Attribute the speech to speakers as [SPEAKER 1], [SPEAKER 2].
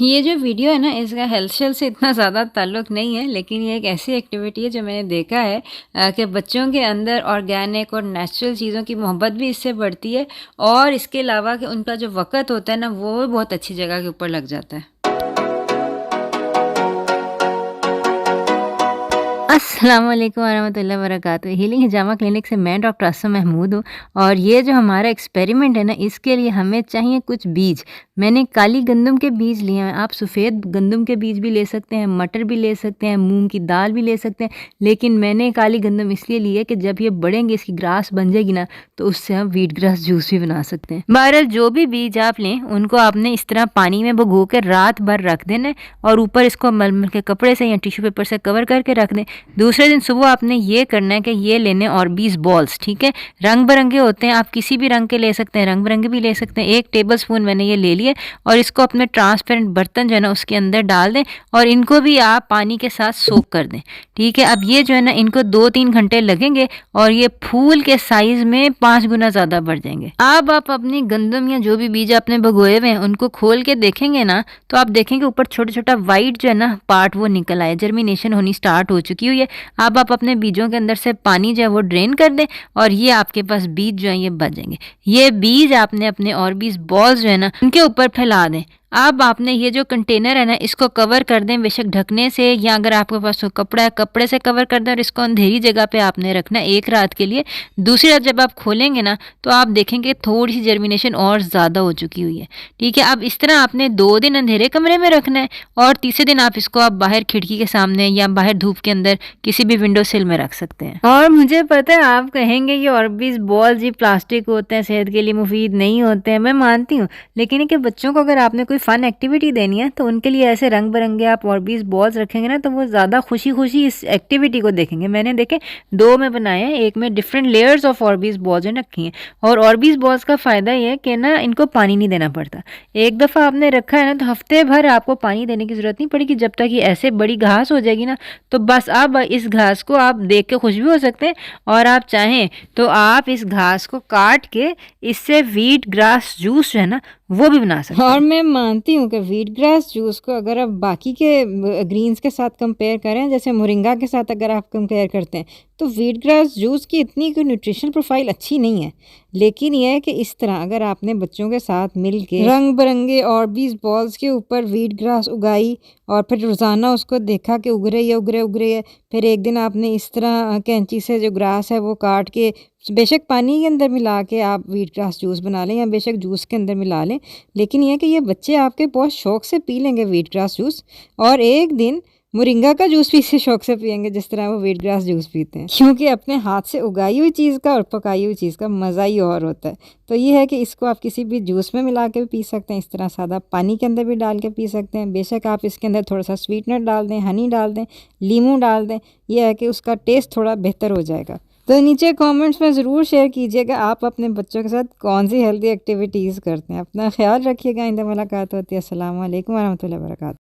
[SPEAKER 1] ये जो वीडियो है ना, इसका हेल्थ से इतना ज़्यादा ताल्लुक़ नहीं है, लेकिन ये एक ऐसी एक्टिविटी है जो मैंने देखा है कि बच्चों के अंदर ऑर्गेनिक और नेचुरल चीज़ों की मोहब्बत भी इससे बढ़ती है और इसके अलावा कि उनका जो वक़्त होता है ना, वो बहुत अच्छी जगह के ऊपर लग जाता है। अस्सलाम वालेकुम वरहमतुल्लाहि वबरकातुहू। हीलिंग हिजामा क्लिनिक से मैं डॉक्टर असम महमूद हूँ और ये जो हमारा एक्सपेरिमेंट है ना, इसके लिए हमें चाहिए कुछ बीज। मैंने काली गंदम के बीज लिए हैं, आप सफ़ेद गंदम के बीज भी ले सकते हैं, मटर भी ले सकते हैं, मूंग की दाल भी ले सकते हैं, लेकिन मैंने काली गंदम इसलिए ली है कि जब ये बढ़ेंगे, इसकी ग्रास बन जाएगी ना, तो उससे हम व्हीट ग्रास जूस भी बना सकते हैं। बहरहाल जो भी बीज आप लें, उनको आपने इस तरह पानी में भिगो कर रात भर रख देना है और ऊपर इसको मलमल के कपड़े से या टिश्यू पेपर से कवर करके रख दें। दूसरे दिन सुबह आपने ये करना है कि ये लेने ऑर्बीज बॉल्स, ठीक है, रंग बिरंगे होते हैं, आप किसी भी रंग के ले सकते हैं, रंग बिरंगे भी ले सकते हैं। 1 टेबल स्पून मैंने ये ले लिए और इसको अपने ट्रांसपेरेंट बर्तन जो है ना, उसके अंदर डाल दें और इनको भी आप पानी के साथ सोक कर दें, ठीक है। अब ये जो है ना, इनको 2-3 घंटे लगेंगे और ये फूल के साइज में 5 गुना ज़्यादा बढ़ जाएंगे। अब आप अपनी गंदम या जो भी बीज आपने भिगोए हुए हैं, उनको खोल के देखेंगे ना, तो आप देखेंगे ऊपर छोटा छोटा वाइट जो है ना पार्ट, वो निकल आया, जर्मिनेशन होनी स्टार्ट हो चुकी हुई है। अब आप अपने बीजों के अंदर से पानी जो है वो ड्रेन कर दें और ये आपके पास बीज जो है ये बच जाएंगे। ये बीज आपने अपने और बीज बॉल्स जो है ना, उनके ऊपर फैला दें। अब आपने ये जो कंटेनर है ना, इसको कवर कर दें, बेशक ढकने से या अगर आपके पास तो कपड़ा है, कपड़े से कवर कर दें और इसको अंधेरी जगह पे आपने रखना है 1 रात के लिए। दूसरी रात जब आप खोलेंगे ना, तो आप देखेंगे थोड़ी सी जर्मिनेशन और ज़्यादा हो चुकी हुई है, ठीक है। अब इस तरह आपने 2 दिन अंधेरे कमरे में रखना है और तीसरे दिन आप इसको आप बाहर खिड़की के सामने या बाहर धूप के अंदर किसी भी विंडो सिल में रख सकते हैं। और मुझे पता है आप कहेंगे ये ऑर्बिस बॉल्स ये प्लास्टिक होते हैं, सेहत के लिए मुफीद नहीं होते हैं, मैं मानती हूँ, लेकिन कि बच्चों को अगर आपने कोई फन एक्टिविटी देनी है तो उनके लिए ऐसे रंग बिरंगे आप ऑर्बिस बॉल्स रखेंगे ना, तो वो ज़्यादा खुशी खुशी इस एक्टिविटी को देखेंगे। मैंने देखे 2 में बनाए हैं, एक में डिफरेंट लेयर्स ऑफ ऑर्बिस बॉल्स रखी हैं और ऑर्बिस बॉल्स का फ़ायदा ये है कि ना इनको पानी नहीं देना पड़ता। एक दफ़ा आपने रखा है ना, तो हफ्ते भर आपको पानी देने की ज़रूरत नहीं पड़ेगी। जब तक ये ऐसे बड़ी घास हो जाएगी ना, तो बस अब इस घास को आप देख के खुश भी हो सकते हैं और आप चाहें तो आप इस घास को काट के इससे व्हीट ग्रास जूस जो है ना, वो भी बना सकते हैं। और मैं मानती हूँ कि व्हीट ग्रास जूस को अगर आप बाकी के ग्रीन्स के साथ कंपेयर करें, जैसे मोरिंगा के साथ अगर आप कंपेयर करते हैं, तो व्हीट ग्रास जूस की इतनी कोई न्यूट्रिशनल प्रोफाइल अच्छी नहीं है। लेकिन यह है कि इस तरह अगर आपने बच्चों के साथ मिल के रंग बिरंगे ऑर्बिस बॉल्स के ऊपर व्हीट ग्रास उगाई और फिर रोज़ाना उसको देखा कि उग रही है उग रही उग रही है, फिर एक दिन आपने इस तरह कैंची से जो ग्रास है वो काट के बेशक पानी के अंदर मिला के आप व्हीट ग्रास जूस बना लें या बेशक जूस के अंदर मिला लें, लेकिन यह है कि ये बच्चे आपके बहुत शौक से पी लेंगे व्हीट ग्रास जूस और एक दिन मोरिंगा का जूस भी इसी शौक से पिएंगे जिस तरह वो व्हीट ग्रास जूस पीते हैं, क्योंकि अपने हाथ से उगाई हुई चीज़ का और पकाई हुई चीज़ का मज़ा ही और होता है। तो ये है कि इसको आप किसी भी जूस में मिला के भी पी सकते हैं, इस तरह सादा पानी के अंदर भी डाल के पी सकते हैं। बेशक आप इसके अंदर थोड़ा सा स्वीटनर डाल दें, हनी डाल दें, लीमू डाल दें, यह है कि उसका टेस्ट थोड़ा बेहतर हो जाएगा। तो नीचे कमेंट्स में ज़रूर शेयर कीजिएगा आप अपने बच्चों के साथ कौन सी हेल्दी एक्टिविटीज़ करते हैं। अपना ख्याल रखिएगा, इंदा मुलाकात होती है। अस्सलाम वालेकुम वरहमतुल्लाहि वबरकातुहू।